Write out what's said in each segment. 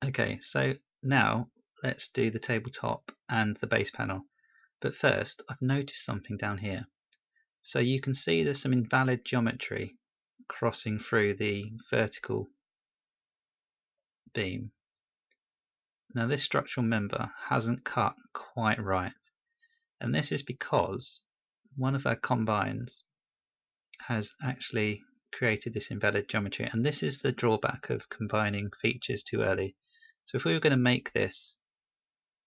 Okay, so now let's do the tabletop and the base panel. But first, I've noticed something down here. So you can see there's some invalid geometry crossing through the vertical beam. Now this structural member hasn't cut quite right, and this is because one of our combines has actually created this invalid geometry, and this is the drawback of combining features too early. So if we were going to make this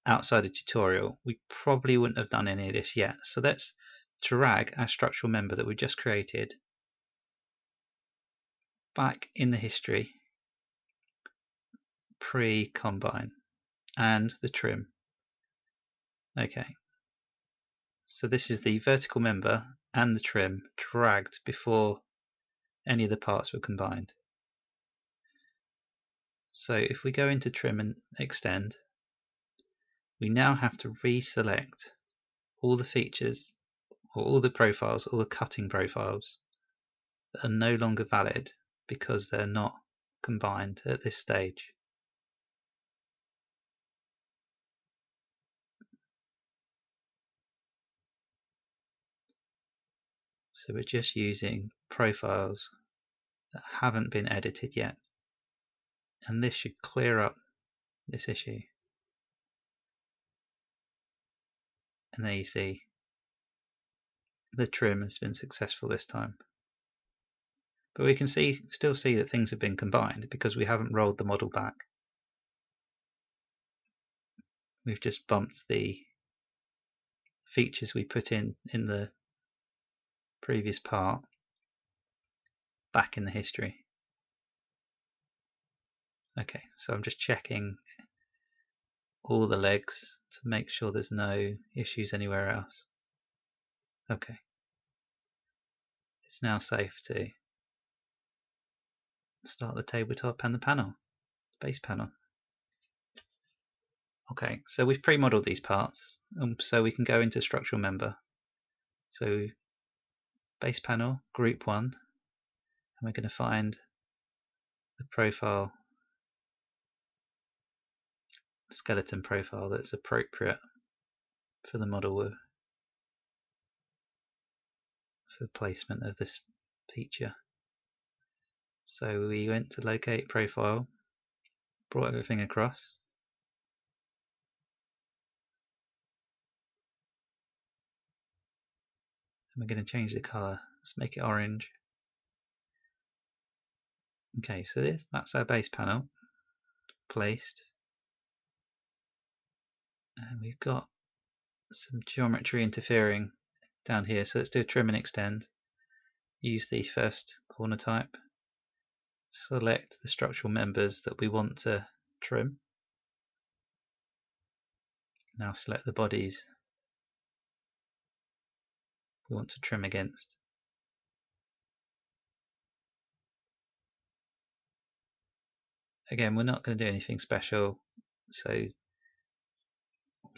outside a tutorial, we probably wouldn't have done any of this yet. So let's drag our structural member that we just created back in the history pre-combine and the trim. Okay, so this is the vertical member and the trim dragged before any of the parts were combined. So if we go into trim and extend, we now have to reselect all the features or all the profiles, all the cutting profiles that are no longer valid because they're not combined at this stage. So we're just using profiles that haven't been edited yet. And this should clear up this issue. And there you see the trim has been successful this time. But we can still see that things have been combined because we haven't rolled the model back. We've just bumped the features we put in the previous part back in the history. Okay, so I'm just checking all the legs to make sure there's no issues anywhere else. Okay, it's now safe to start the tabletop and the panel, base panel. Okay, so we've pre-modeled these parts, so we can go into structural member. So base panel, group 1, and we're going to find the profile, skeleton profile that's appropriate for the model for placement of this feature. So we went to locate profile, brought everything across. And we're going to change the color. Let's make it orange. Okay, so that's our base panel placed. And we've got some geometry interfering down here. So let's do a trim and extend. Use the first corner type. Select the structural members that we want to trim. Now select the bodies we want to trim against. Again, we're not going to do anything special, so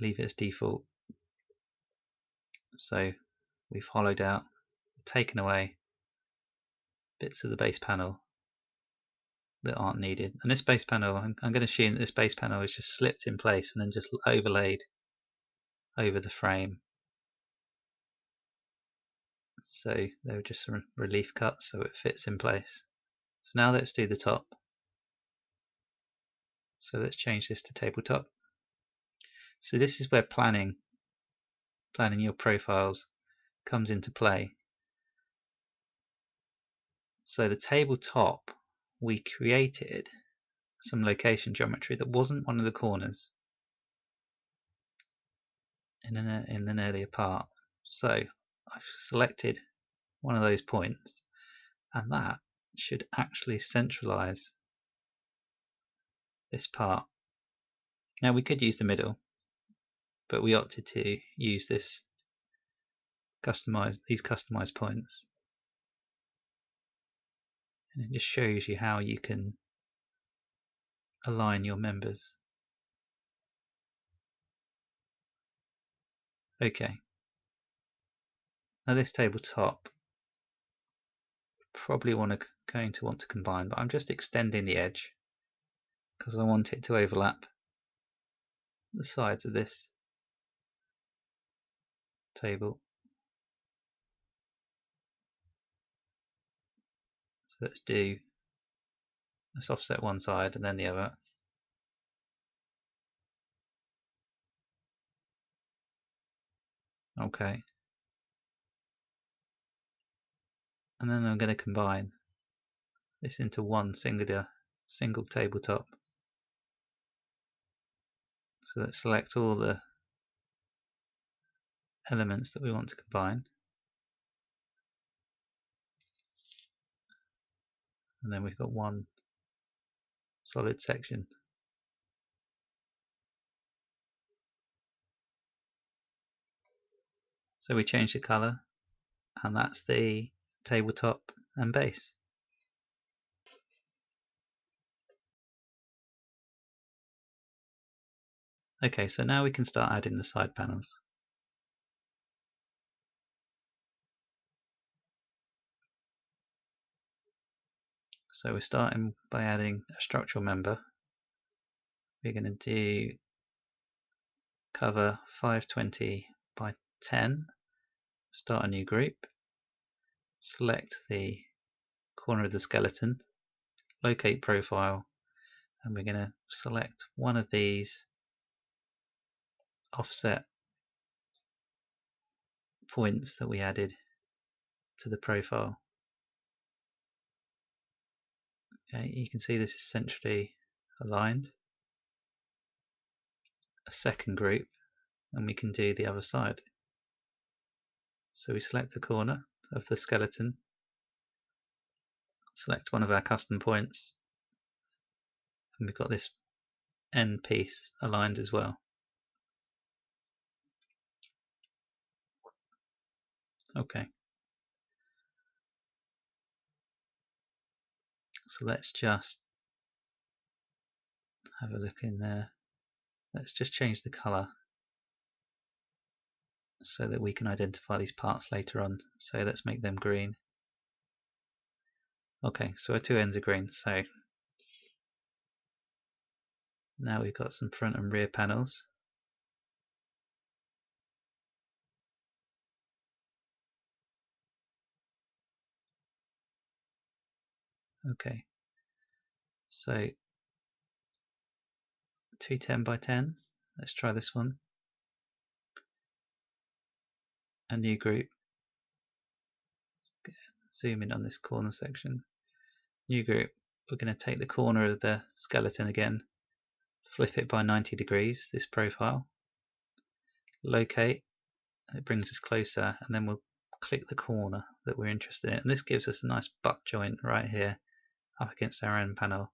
leave it as default. So we've hollowed out, taken away bits of the base panel that aren't needed. And this base panel, I'm going to assume that this base panel is just slipped in place and then just overlaid over the frame. So they were just some relief cuts so it fits in place. So now let's do the top. So let's change this to tabletop. So this is where planning your profiles comes into play. So the tabletop, we created some location geometry that wasn't one of the corners in an earlier part. So I've selected one of those points, and that should actually centralize this part. Now we could use the middle, but we opted to use these customized points. And it just shows you how you can align your members. Okay. Now this tabletop probably going to want to combine, but I'm just extending the edge because I want it to overlap the sides of this table. So let's offset one side and then the other. Okay. And then I'm going to combine this into one single tabletop. So let's select all the elements that we want to combine. And then we've got one solid section. So we change the color, and that's the tabletop and base. Okay, so now we can start adding the side panels. So we're starting by adding a structural member. We're going to do cover 520 by 10, start a new group, select the corner of the skeleton, locate profile, and we're going to select one of these offset points that we added to the profile. Okay, you can see this is centrally aligned. A second group, and we can do the other side. So we select the corner of the skeleton, select one of our custom points, and we've got this end piece aligned as well. Okay, so let's just have a look in there. Let's just change the color so that we can identify these parts later on. So let's make them green. Okay, so our two ends are green. So now we've got some front and rear panels. Okay, so 210 by 10. Let's try this one. A new group. Zoom in on this corner section. New group. We're going to take the corner of the skeleton again, flip it by 90 degrees, this profile, locate, and it brings us closer, and then we'll click the corner that we're interested in. And this gives us a nice butt joint right here up against our end panel.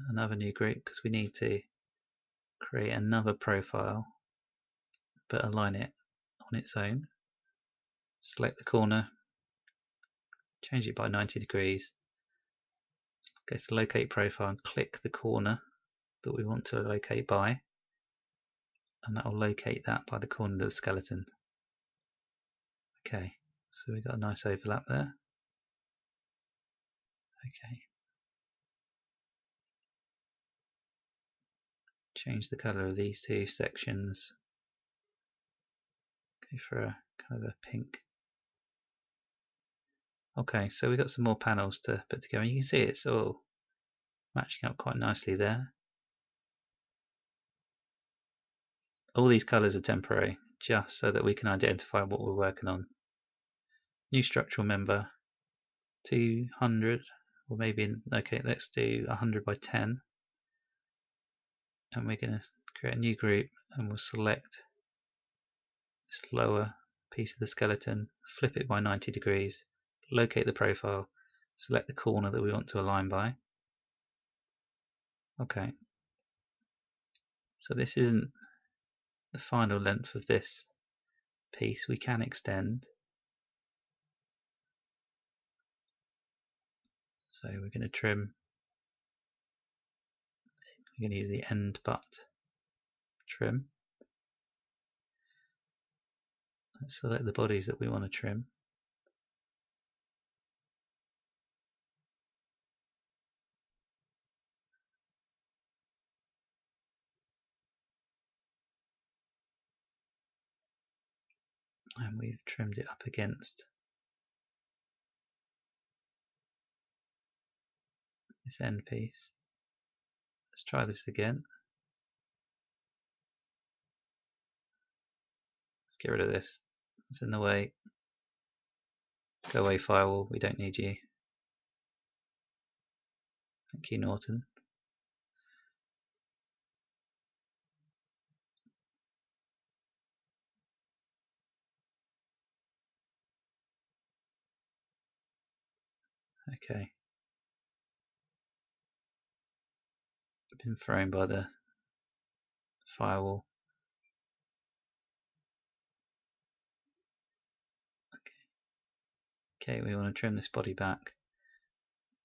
Another new group because we need to create another profile but align it on its own. Select the corner, change it by 90 degrees, go to locate profile and click the corner that we want to locate by, and that will locate that by the corner of the skeleton. Okay, so we've got a nice overlap there. Okay, change the color of these two sections, go for a kind of a pink. Okay, so we've got some more panels to put together. You can see it's all matching up quite nicely there. All these colors are temporary, just so that we can identify what we're working on. New structural member, 200, or maybe, okay, let's do 100 by 10. And we're going to create a new group, and we'll select this lower piece of the skeleton, flip it by 90 degrees, locate the profile, select the corner that we want to align by. Okay, so this isn't the final length of this piece. We can extend. So we're going to trim. We're going to use the end butt trim. Let's select the bodies that we want to trim. and we've trimmed it up against this end piece. Let's try this again. Let's get rid of this. It's in the way. Go away, firewall. We don't need you. Thank you, Norton. Okay. Been thrown by the firewall. Okay, we want to trim this body back.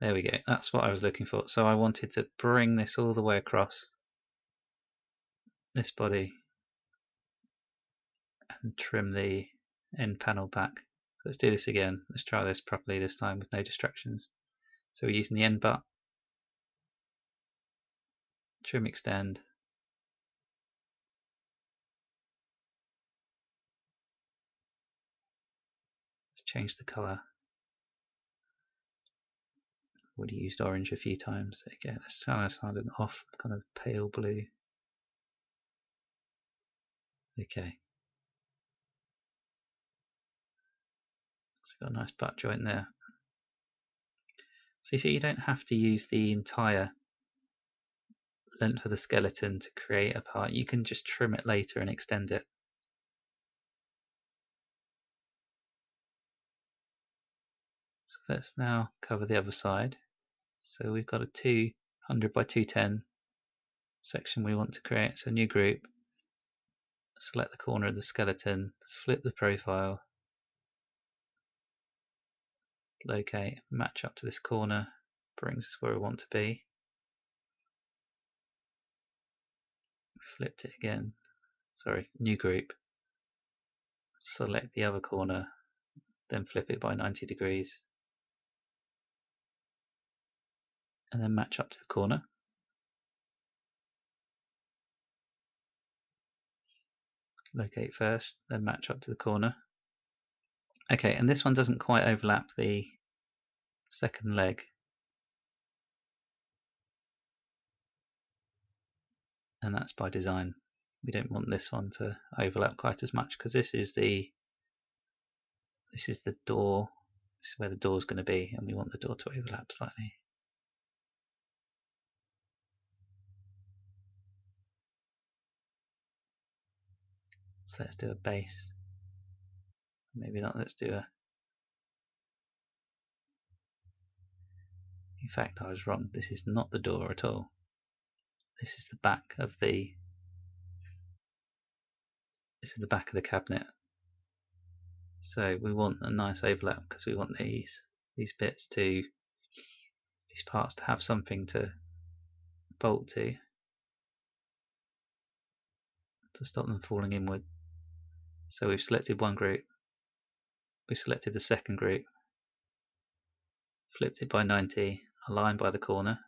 There we go. That's what I was looking for. So I wanted to bring this all the way across this body and trim the end panel back. So let's do this again. Let's try this properly this time with no distractions. So we're using the end butt, trim extend, let's change the color. Already used orange a few times. Okay, let's try to start it off kind of pale blue. Okay. So we've got a nice butt joint there. So you see, you don't have to use the entire length of the skeleton to create a part. You can just trim it later and extend it. So let's now cover the other side. So we've got a 200 by 210 section we want to create. So new group, select the corner of the skeleton, flip the profile, locate, match up to this corner, brings us where we want to be. Flipped it again, sorry, new group, select the other corner, then flip it by 90 degrees, and then match up to the corner. Locate first, then match up to the corner. Okay, and this one doesn't quite overlap the second leg. And that's by design. We don't want this one to overlap quite as much because this is the door. This is where the door is going to be, and we want the door to overlap slightly. So let's do a base. Maybe not. Let's do a. In fact, I was wrong. This is not the door at all. This is the back of the. This is the back of the cabinet. So we want a nice overlap because we want these bits to, these parts to have something to bolt to stop them falling inward. So we've selected one group, we selected the second group, flipped it by 90, aligned by the corner,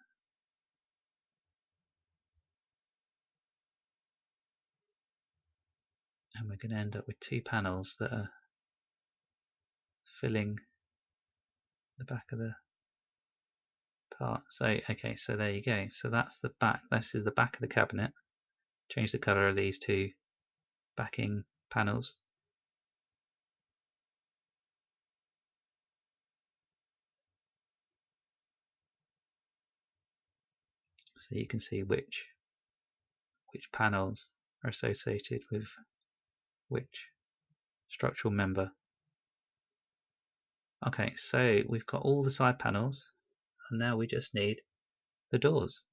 and we're going to end up with two panels that are filling the back of the part. So okay, so there you go. So that's the back. This is the back of the cabinet. Change the color of these two backing panels. So you can see which panels are associated with which structural member. Okay, so we've got all the side panels, and now we just need the doors.